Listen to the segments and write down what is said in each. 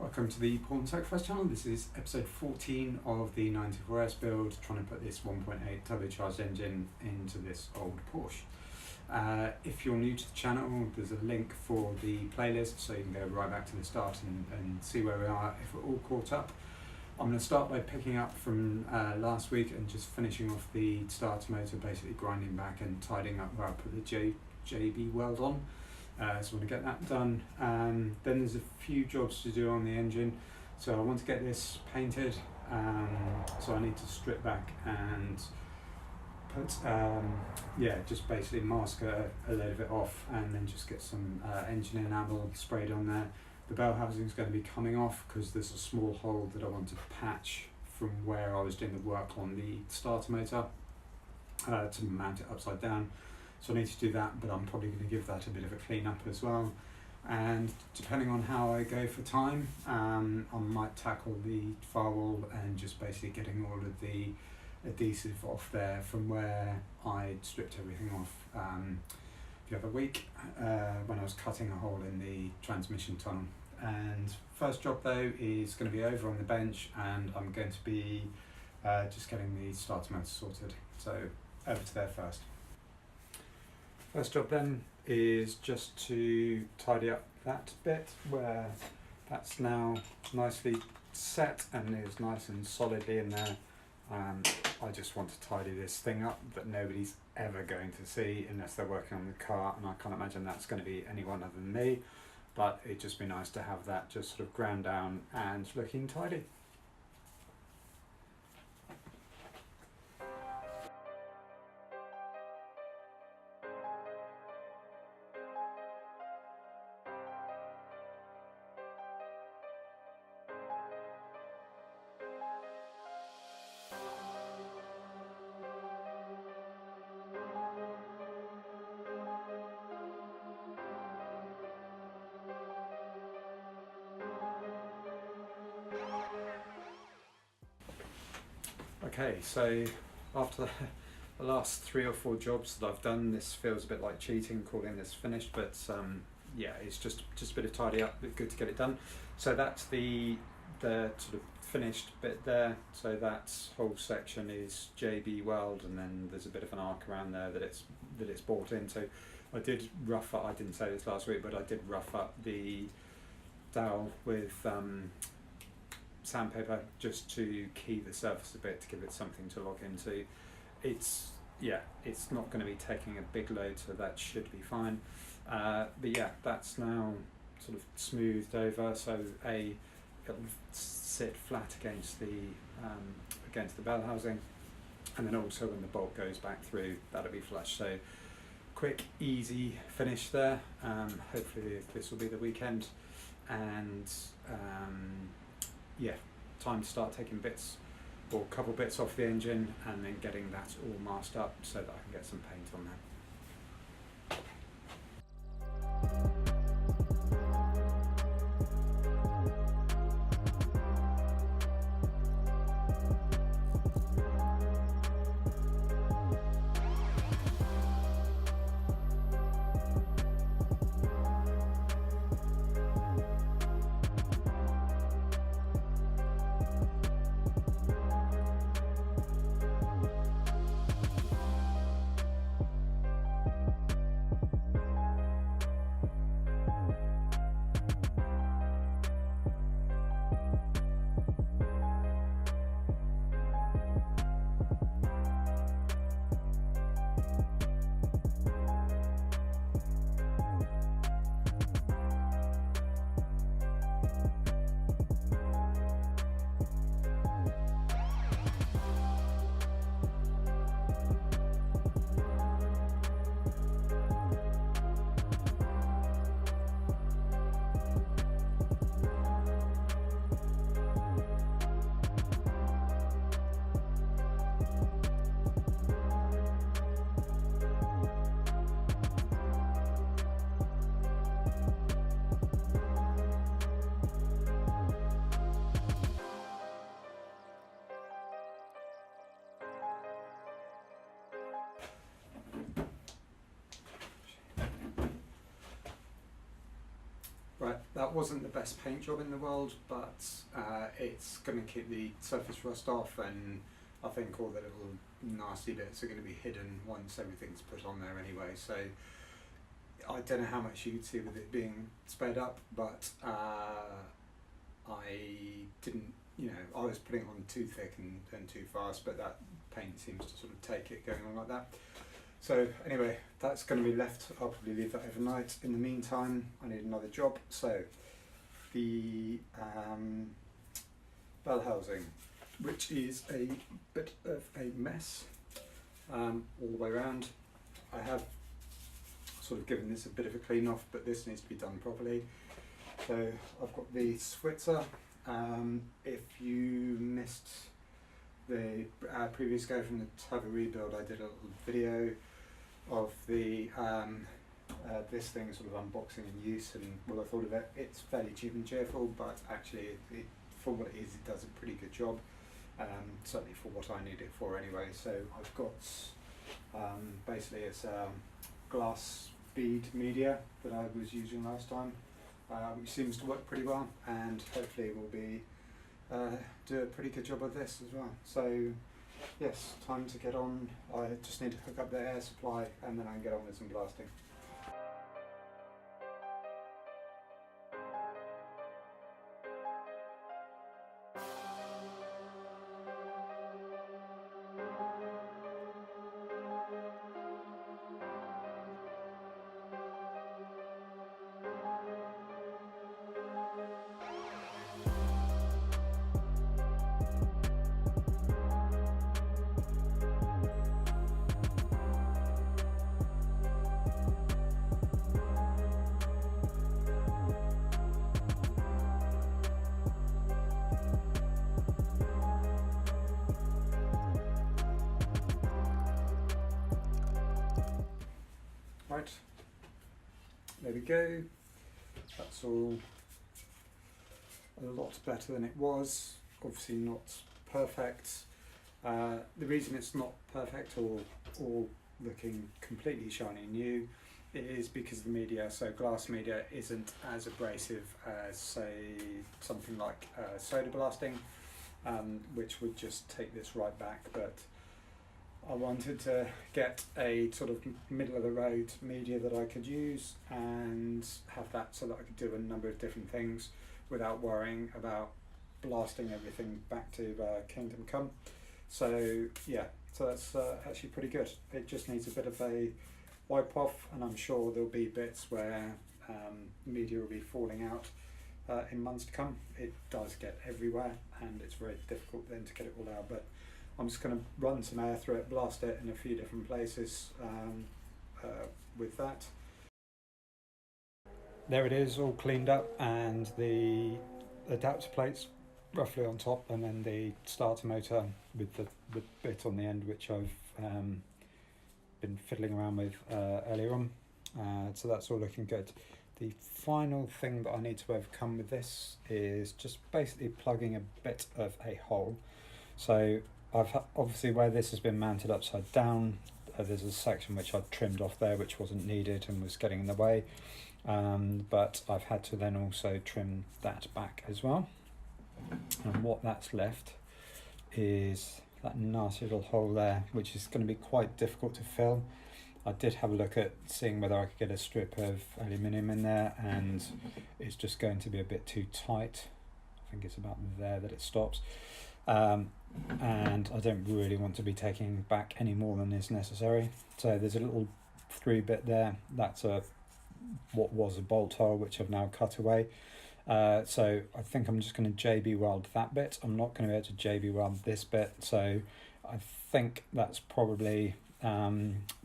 Welcome to the Paul and Sacrifice channel. This is episode 14 of the 94S build, trying to put this 1.8 turbocharged engine into this old Porsche. If you're new to the channel, there's a link for the playlist, so you can go right back to the start and see where we are if we're all caught up. I'm going to start by picking up from last week and just finishing off the starter motor, basically grinding back and tidying up where I put the JB weld on. So I want to get that done. Then there's a few jobs to do on the engine. So I want to get this painted. So I need to strip back and put, just basically mask a load of it off and then just get some engine enamel sprayed on there. The Bellhousing is going to be coming off because there's a small hole that I want to patch from where I was doing the work on the starter motor to mount it upside down. So I need to do that, but I'm probably going to give that a bit of a clean up as well. And depending on how I go for time, I might tackle the firewall and just basically getting all of the adhesive off there from where I stripped everything off the other week when I was cutting a hole in the transmission tunnel. And first job though is going to be over on the bench, and I'm going to be just getting the starter motor sorted. So over to there first. First job then is just to tidy up that bit where that's now nicely set and is nice and solidly in there. I just want to tidy this thing up that nobody's ever going to see unless they're working on the car, and I can't imagine that's going to be anyone other than me, but it'd just be nice to have that just sort of ground down and looking tidy. Okay, so after the last 3 or 4 jobs that I've done, this feels a bit like cheating calling this finished, but yeah, it's just a bit of tidy up, but good to get it done. So that's the sort of finished bit there. So that whole section is JB weld, and then there's a bit of an arc around there that it's bought into. I did rough up, I didn't say this last week, but I did rough up the dowel with sandpaper just to key the surface a bit to give it something to lock into. It's not going to be taking a big load, so that should be fine. But yeah, that's now sort of smoothed over, so it'll sit flat against the Bellhousing, and then also when the bolt goes back through, that'll be flush. So quick, easy finish there. Hopefully this will be the weekend, and yeah, time to start taking bits or a couple bits off the engine and then getting that all masked up so that I can get some paint on there. Right, that wasn't the best paint job in the world, but it's going to keep the surface rust off, and I think all the little nasty bits are going to be hidden once everything's put on there anyway. So I don't know how much you could see with it being sped up, but I didn't, I was putting it on too thick and too fast, but that paint seems to sort of take it going on like that. So anyway, that's going to be left. I'll probably leave that overnight. In the meantime, I need another job. So the Bellhousing, which is a bit of a mess all the way around. I have sort of given this a bit of a clean off, but this needs to be done properly. So I've got the Switzer. If you missed the previous go from the Tava rebuild, I did a little video of the this thing sort of unboxing and use and what I thought of it. It's fairly cheap and cheerful, but actually for what it is, it does a pretty good job. Certainly for what I need it for anyway. So I've got basically it's glass bead media that I was using last time, which seems to work pretty well, and hopefully will be do a pretty good job of this as well. So yes, time to get on. I just need to hook up the air supply and then I can get on with some blasting. Right, there we go. That's all a lot better than it was. Obviously not perfect. The reason it's not perfect or looking completely shiny new is because the media, so glass media, isn't as abrasive as, say, something like soda blasting, which would just take this right back. But I wanted to get a sort of middle of the road media that I could use and have that so that I could do a number of different things without worrying about blasting everything back to Kingdom Come. So yeah, so that's actually pretty good. It just needs a bit of a wipe off, and I'm sure there'll be bits where media will be falling out in months to come. It does get everywhere and it's very difficult then to get it all out, but I'm just going to run some air through it, blast it in a few different places with that. There it is, all cleaned up, and the adapter plates roughly on top, and then the starter motor with the bit on the end, which I've been fiddling around with earlier on. So that's all looking good. The final thing that I need to overcome with this is just basically plugging a bit of a hole. So obviously where this has been mounted upside down, there's a section which I'd trimmed off there which wasn't needed and was getting in the way, but I've had to then also trim that back as well, and what that's left is that nasty little hole there, which is going to be quite difficult to fill. I did have a look at seeing whether I could get a strip of aluminium in there, and it's just going to be a bit too tight. I think it's about there that it stops. And I don't really want to be taking back any more than is necessary. So there's a little 3-bit there. That's what was a bolt hole, which I've now cut away. So I think I'm just going to JB weld that bit. I'm not going to be able to JB weld this bit. So I think that's probably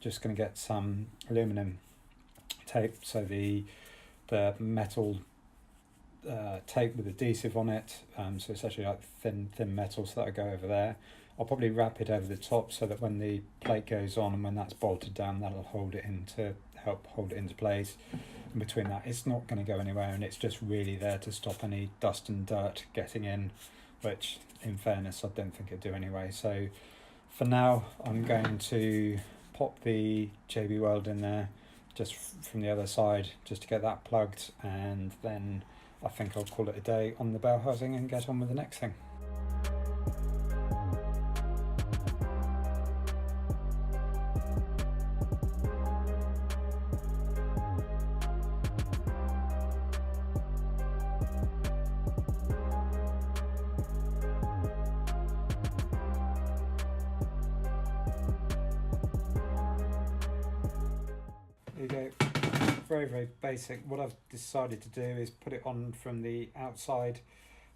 just going to get some aluminum tape. So the metal tape with adhesive on it, so it's actually like thin metal, so that'll go over there. I'll probably wrap it over the top so that when the plate goes on and when that's bolted down, that'll help hold it into place. And between that, it's not going to go anywhere, and it's just really there to stop any dust and dirt getting in, which in fairness I don't think it'd do anyway. So for now I'm going to pop the JB weld in there, just from the other side, just to get that plugged, and then I think I'll call it a day on the Bellhousing and get on with the next thing. There you go. Very, very basic. What I've decided to do is put it on from the outside.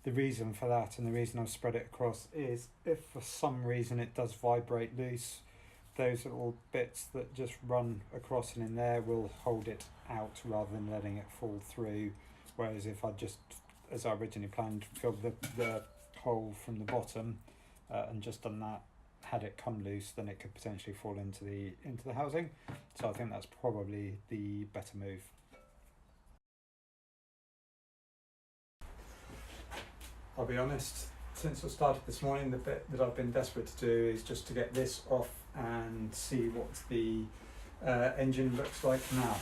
The reason for that, and the reason I've spread it across, is if for some reason it does vibrate loose, those little bits that just run across and in there will hold it out rather than letting it fall through. Whereas if I just, as I originally planned, filled the hole from the bottom and just done that, had it come loose, then it could potentially fall into the housing. So I think that's probably the better move. I'll be honest, since I started this morning, the bit that I've been desperate to do is just to get this off and see what the engine looks like now.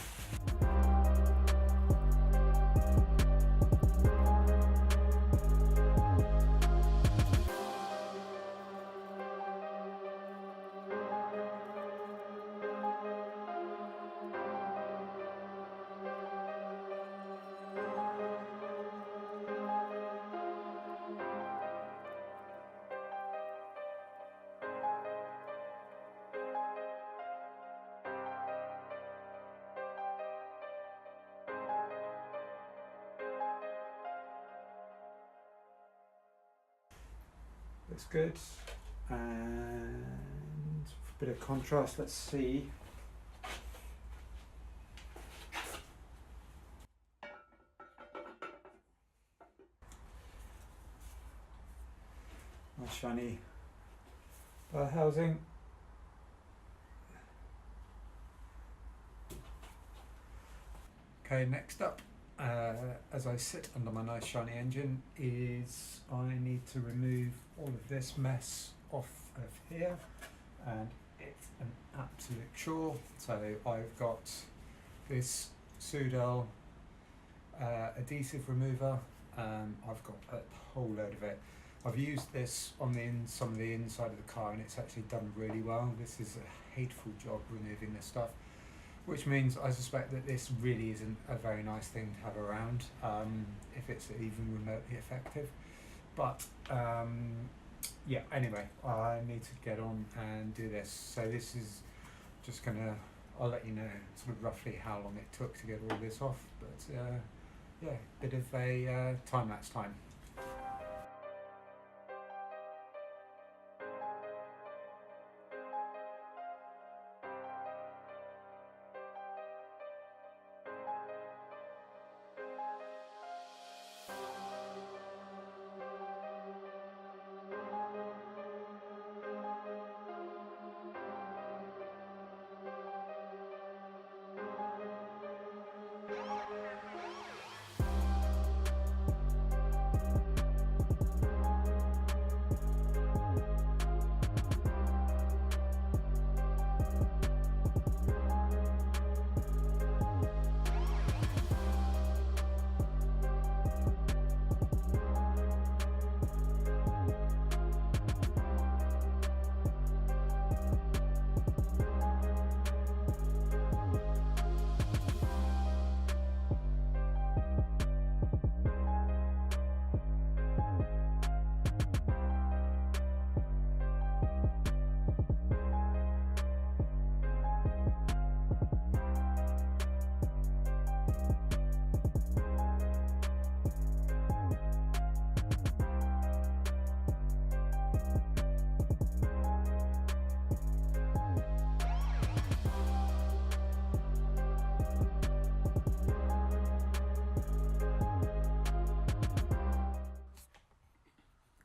Looks good, and for a bit of contrast, let's see. Nice shiny housing. Okay, next up, as I sit under my nice shiny engine, is I need to remove all of this mess off of here, and it's an absolute chore. So I've got this Sudal adhesive remover. I've got a whole load of it. I've used this on some of the inside of the car, and it's actually done really well. This is a hateful job removing this stuff, which means I suspect that this really isn't a very nice thing to have around, if it's even remotely effective. But yeah, anyway, I need to get on and do this. So this is just I'll let you know sort of roughly how long it took to get all this off, but yeah, bit of a time-lapse time.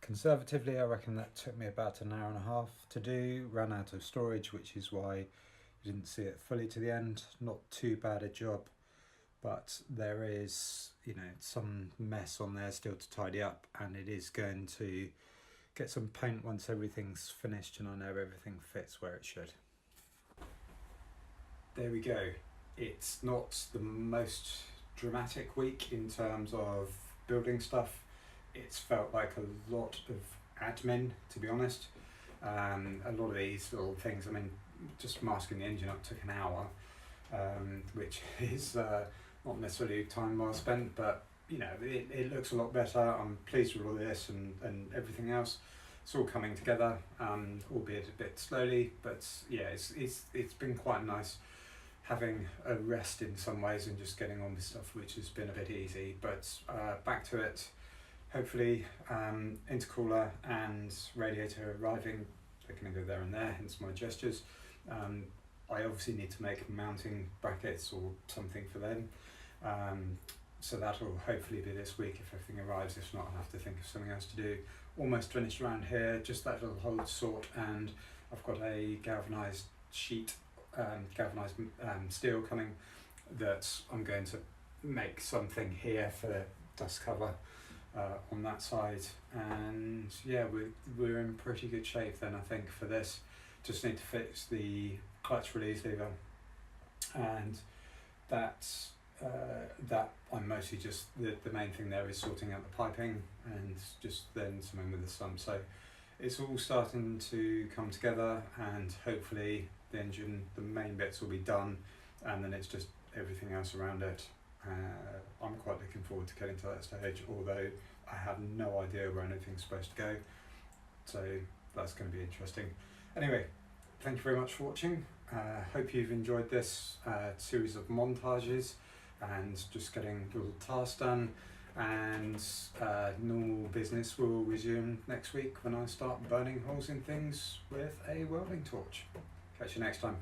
Conservatively, I reckon that took me about an hour and a half to do. Ran out of storage, which is why you didn't see it fully to the end. Not too bad a job, but there is, some mess on there still to tidy up, and it is going to get some paint once everything's finished and I know everything fits where it should. There we go. it's not the most dramatic week in terms of building stuff. It's felt like a lot of admin, to be honest. A lot of these little things, I mean, just masking the engine up took an hour, which is not necessarily time well spent, but you know, it looks a lot better. I'm pleased with all this and everything else. It's all coming together, albeit a bit slowly, but yeah, it's been quite nice having a rest in some ways and just getting on with stuff which has been a bit easy. But back to it. Hopefully intercooler and radiator arriving, they're going to go there and there, hence my gestures. I obviously need to make mounting brackets or something for them, so that'll hopefully be this week if everything arrives. If not, I'll have to think of something else to do. Almost finished around here, just that little hold sort, and I've got a galvanised sheet, galvanised steel coming that I'm going to make something here for dust cover on that side. And yeah, we're in pretty good shape then, I think, for this. Just need to fix the clutch release lever, and that I'm mostly just the main thing there is sorting out the piping and just then something with the sump. So it's all starting to come together, and hopefully the engine, the main bits will be done, and then it's just everything else around it. I'm quite looking forward to getting to that stage, although I have no idea where anything's supposed to go, so that's going to be interesting. Anyway, thank you very much for watching. Hope you've enjoyed this series of montages and just getting little tasks done, and normal business will resume next week when I start burning holes in things with a welding torch. Catch you next time.